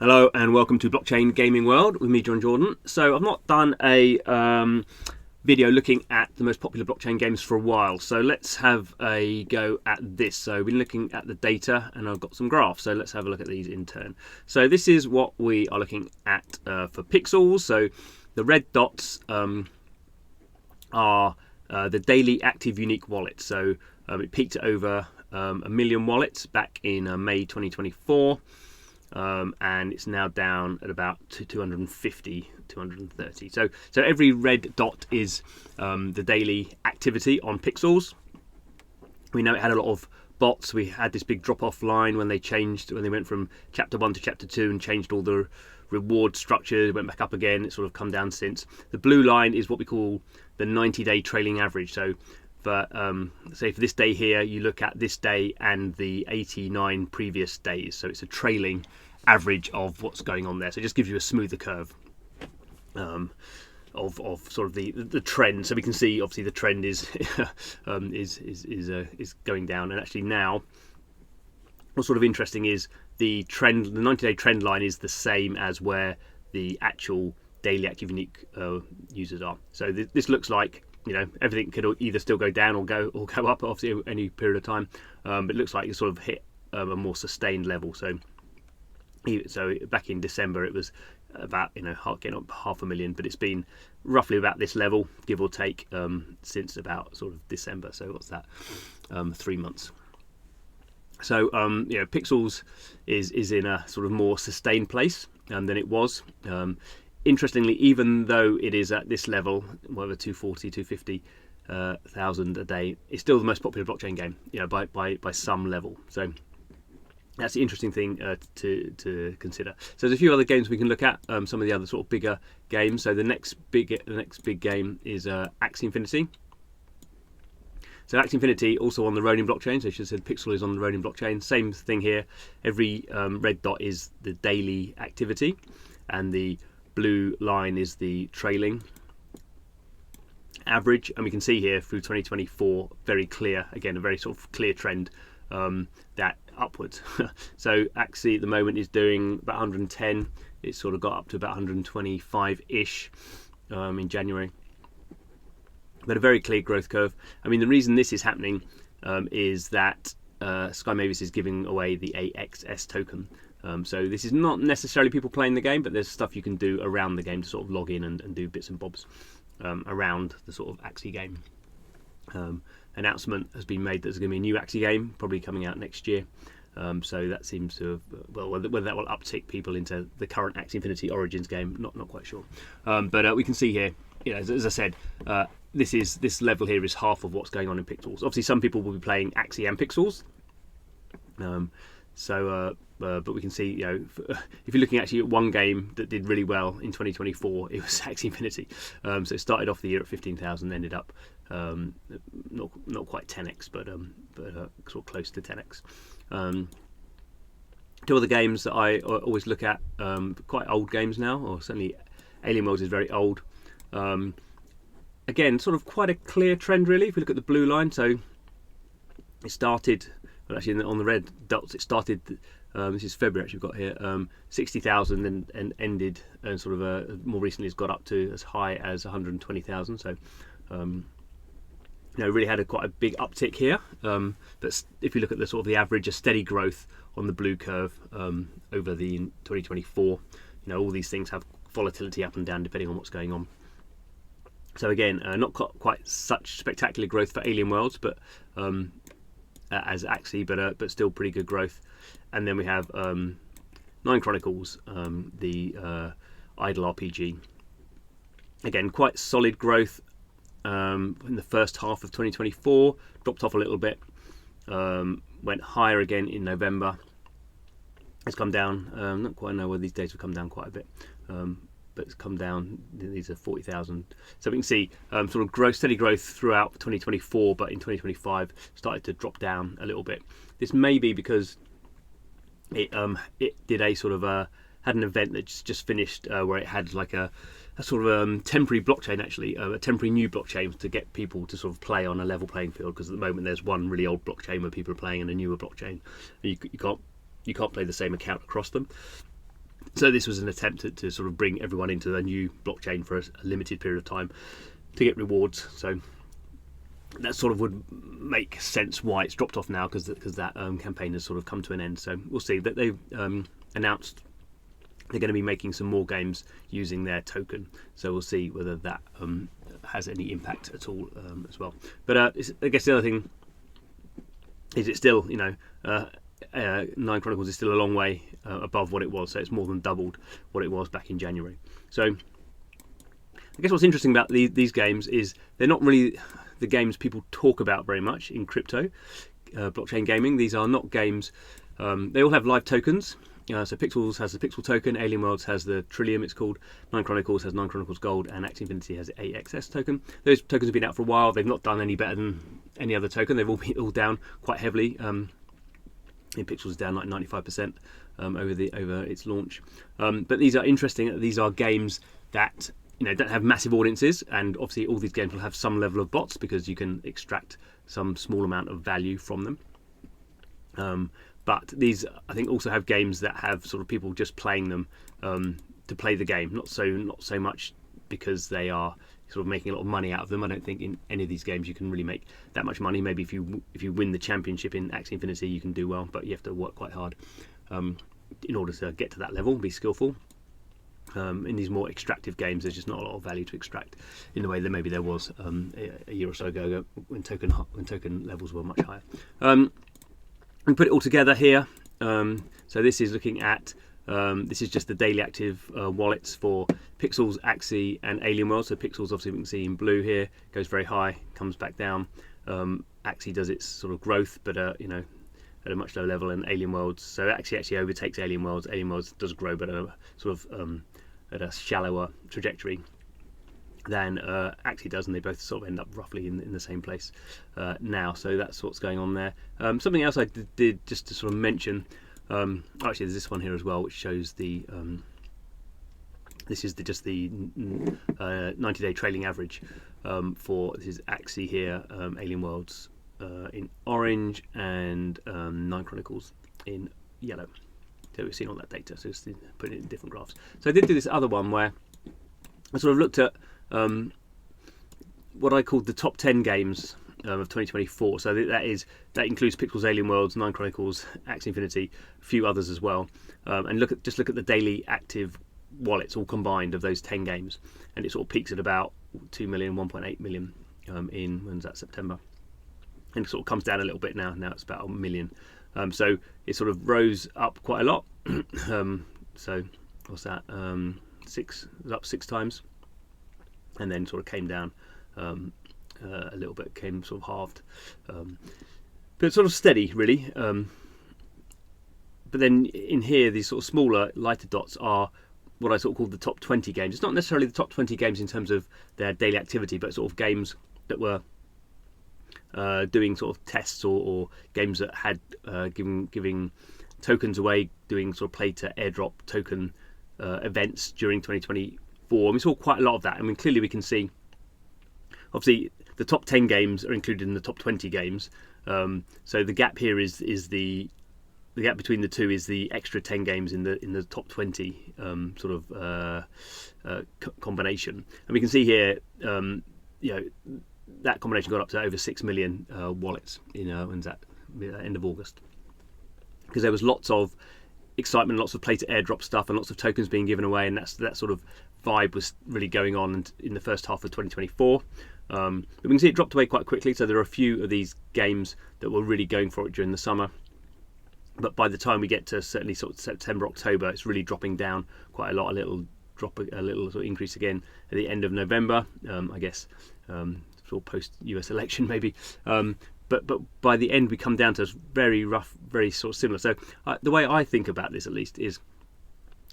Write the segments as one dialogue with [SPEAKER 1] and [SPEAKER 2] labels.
[SPEAKER 1] Hello and welcome to Blockchain Gaming World with me, John Jordan. So I've not done a video looking at the most popular blockchain games for a while, so let's have a go at this. So we've been looking at the data and I've got some graphs, so let's have a look at these in turn. So this is what we are looking at for pixels. So the red dots are the daily active unique wallets. So it peaked at over 1 million wallets back in May 2024. And it's now down at about 250, 230. So every red dot is the daily activity on Pixels. We know it had a lot of bots. We had this big drop-off line when they went from chapter 1 to chapter 2 and changed all the reward structure. It went back up again. It's sort of come down since. The blue line is what we call the 90-day trailing average. So for say for this day here, you look at this day and the 89 previous days. So it's a trailing average of what's going on there. So it just gives you a smoother curve of sort of the trend. So we can see obviously the trend is is going down. And actually now, what's sort of interesting is the 90-day trend line is the same as where the actual daily active unique users are. So this looks like, you know, everything could either still go down or go up, obviously any period of time, but it looks like you sort of hit a more sustained level. So back in December it was about, you know, getting up 500,000, but it's been roughly about this level, give or take, since about sort of December. So what's that, 3 months. So you know, Pixels is in a sort of more sustained place than it was. Interestingly, even though it is at this level, whatever 240, 250,000 a day, it's still the most popular blockchain game, you know, by some level. So that's the interesting thing to consider. So there's a few other games we can look at. Some of the other sort of bigger games. So the next big game is Axie Infinity. So Axie Infinity also on the Ronin blockchain. So I should have said Pixel is on the Ronin blockchain. Same thing here. Every red dot is the daily activity, and the blue line is the trailing average. And we can see here through 2024, very clear, again, a very sort of clear trend that upwards. So Axie at the moment is doing about 110. It's sort of got up to about 125-ish in January. But a very clear growth curve. I mean, the reason this is happening is that Sky Mavis is giving away the AXS token. So this is not necessarily people playing the game, but there's stuff you can do around the game to sort of log in and do bits and bobs around the sort of Axie game. Announcement has been made that there's going to be a new Axie game, probably coming out next year. So that seems to have, well, whether that will uptick people into the current Axie Infinity Origins game, not quite sure. But we can see here, you know, as I said, this level here is half of what's going on in Pixels. Obviously, some people will be playing Axie and Pixels. But we can see, you know, if you're looking actually at one game that did really well in 2024, it was Axie Infinity. So it started off the year at 15,000, ended up not quite 10x, but sort of close to 10x. Two other games that I always look at, quite old games now, or certainly Alien Worlds is very old. Again, sort of quite a clear trend really. If we look at the blue line, so it started. Well, actually, on the red dots, it started. This is February. Actually, we've got here 60,000 and ended, and sort of more recently has got up to as high as 120,000. So, you know, really had quite a big uptick here. But if you look at the sort of the average, a steady growth on the blue curve over the 2024. You know, all these things have volatility up and down depending on what's going on. So again, not quite such spectacular growth for Alien Worlds, but as Axie, but still pretty good growth. And then we have Nine Chronicles, the idle RPG. Again, quite solid growth in the first half of 2024. Dropped off a little bit, went higher again in November. It's come down. Not quite know whether these days will come down quite a bit. But it's come down. These are 40,000. So we can see sort of steady growth throughout 2024, but in 2025 started to drop down a little bit. This may be because it did a sort of had an event that just finished where it had like a sort of temporary blockchain, actually, a temporary new blockchain to get people to sort of play on a level playing field. Because at the moment there's one really old blockchain where people are playing and a newer blockchain. You can't play the same account across them. So this was an attempt to sort of bring everyone into a new blockchain for a limited period of time to get rewards. So that sort of would make sense why it's dropped off now, because that campaign has sort of come to an end. So we'll see. That they've announced they're going to be making some more games using their token. So we'll see whether that has any impact at all as well. But I guess the other thing is it's still, Nine Chronicles is still a long way above what it was. So it's more than doubled what it was back in January. So I guess what's interesting about these games is they're not really the games people talk about very much in crypto blockchain gaming. These are not games. They all have live tokens. So Pixels has the Pixel token, Alien Worlds has the Trillium, it's called. Nine Chronicles has Nine Chronicles Gold, and Axie Infinity has the AXS token. Those tokens have been out for a while. They've not done any better than any other token. They've all been all down quite heavily. In Pixels is down like 95% over its launch. But these are interesting. These are games that don't have massive audiences, and obviously all these games will have some level of bots because you can extract some small amount of value from them. But these, I think, also have games that have sort of people just playing them to play the game, not so much because they are sort of making a lot of money out of them. I don't think in any of these games you can really make that much money. Maybe if you win the championship in Axie Infinity, you can do well, but you have to work quite hard in order to get to that level, be skillful. In these more extractive games, there's just not a lot of value to extract in the way that maybe there was a year or so ago when token levels were much higher. We put it all together here. So this is looking at this is just the daily active wallets for Pixels, Axie, and Alien World. So Pixels, obviously, we can see in blue here, goes very high, comes back down. Axie does its sort of growth, but at a much lower level, and Alien Worlds. So Axie actually overtakes Alien Worlds. Alien Worlds does grow, but at a sort of at a shallower trajectory than Axie does, and they both sort of end up roughly in the same place now. So that's what's going on there. Something else I did just to sort of mention. Actually, there's this one here as well, which shows the this is just the 90-day trailing average for this is Axie here, Alien Worlds in orange, and Nine Chronicles in yellow. So we've seen all that data. So just put it in different graphs. So I did do this other one where I sort of looked at what I called the top 10 games of 2024. So that includes Pixels, Alien Worlds, Nine Chronicles, Axie Infinity, a few others as well, and look at the daily active wallets all combined of those 10 games, and it sort of peaks at about 2 million, 1.8 million in when's that, September, and it sort of comes down a little bit now. Now it's about 1 million. So it sort of rose up quite a lot. So what's that? It was up 6 times. And then sort of came down a little bit, came sort of halved, but sort of steady really. But then in here, these sort of smaller, lighter dots are what I sort of call the top 20 games. It's not necessarily the top 20 games in terms of their daily activity, but sort of games that were doing sort of tests or games that had giving tokens away, doing sort of play to airdrop token events during 2024. And we saw quite a lot of that. I mean, clearly we can see, obviously, the top 10 games are included in the top 20 games. So the gap here is the gap between the two is the extra 10 games in the top 20 combination. And we can see here, that combination got up to over 6 million wallets when's that, end of August, because there was lots of excitement, lots of play to airdrop stuff, and lots of tokens being given away, and that sort of vibe was really going on in the first half of 2024. But we can see it dropped away quite quickly. So there are a few of these games that were really going for it during the summer, but by the time we get to certainly sort of September, October, it's really dropping down quite a lot. A little sort of increase again at the end of November, I guess, sort of post US election maybe. But by the end we come down to very rough, very sort of similar. So the way I think about this, at least, is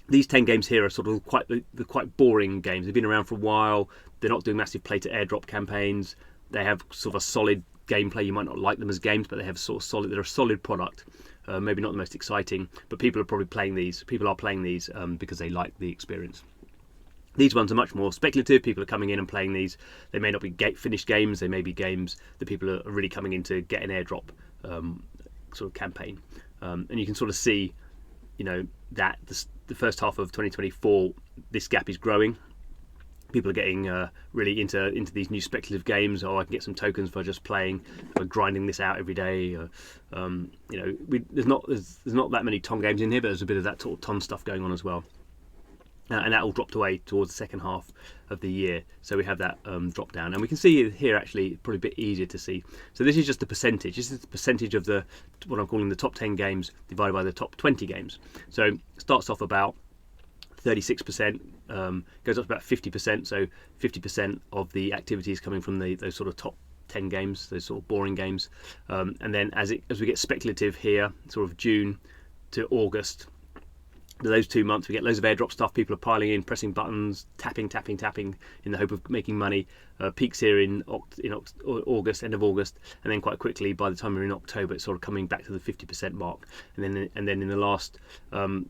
[SPEAKER 1] these 10 games here are sort of quite boring games. They've been around for a while. They're not doing massive play to airdrop campaigns. They have sort of a solid gameplay. You might not like them as games, but they have sort of solid. They're a solid product. Maybe not the most exciting, but people are probably playing these. People are playing these because they like the experience. These ones are much more speculative. People are coming in and playing these. They may not be finished games. They may be games that people are really coming in to get an airdrop sort of campaign. And you can sort of see, that the first half of 2024, this gap is growing. People are getting really into these new speculative games. I can get some tokens for just playing, for grinding this out every day. There's not that many TON games in here, but there's a bit of that sort of TON stuff going on as well. And that all dropped away towards the second half of the year. So we have that drop down. And we can see here, actually, probably a bit easier to see. So this is just the percentage. This is the percentage of what I'm calling the top 10 games divided by the top 20 games. So it starts off about 36%, goes up to about 50%. So 50% of the activity is coming from those sort of top 10 games, those sort of boring games. And then as we get speculative here, sort of June to August, those 2 months, we get loads of airdrop stuff. People are piling in, pressing buttons, tapping in the hope of making money. Peaks here in August, end of August, and then quite quickly, by the time we're in October, it's sort of coming back to the 50% mark. And then in the last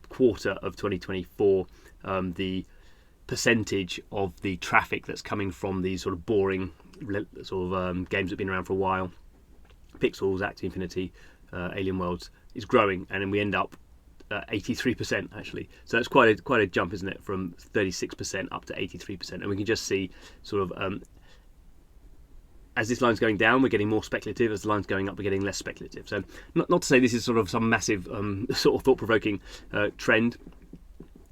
[SPEAKER 1] quarter of 2024, the percentage of the traffic that's coming from these sort of boring sort of games that have been around for a while, Pixels, Axie Infinity, Alien Worlds, is growing, and then we end up 83% actually. So that's quite a jump, isn't it, from 36% up to 83%. And we can just see sort of as this line's going down, we're getting more speculative. As the line's going up, we're getting less speculative. So not to say this is sort of some massive sort of thought-provoking trend,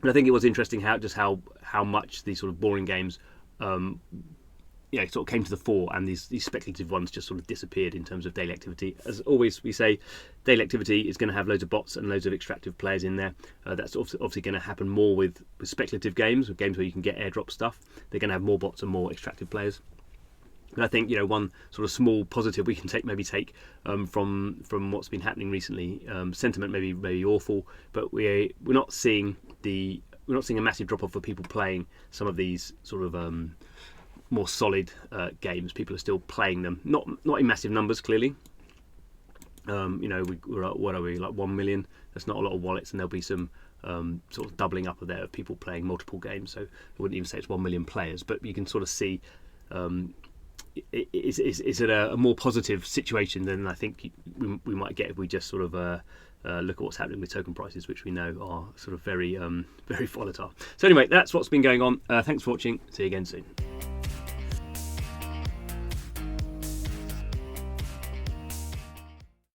[SPEAKER 1] but I think it was interesting how much these sort of boring games sort of came to the fore, and these speculative ones just sort of disappeared in terms of daily activity. As always, we say daily activity is going to have loads of bots and loads of extractive players in there. That's obviously going to happen more with speculative games, with games where you can get airdrop stuff. They're going to have more bots and more extractive players. And I think one sort of small positive we can take from what's been happening recently. Sentiment may be awful, but we're not seeing a massive drop off for people playing some of these sort of more solid games. People are still playing them, not in massive numbers, clearly. We're at, what are we, like 1 million? That's not a lot of wallets, and there'll be some sort of doubling up of there of people playing multiple games. So I wouldn't even say it's 1 million players, but you can sort of see it's at a more positive situation than I think we might get if we just sort of look at what's happening with token prices, which we know are sort of very very volatile. So anyway, that's what's been going on. Thanks for watching. See you again soon.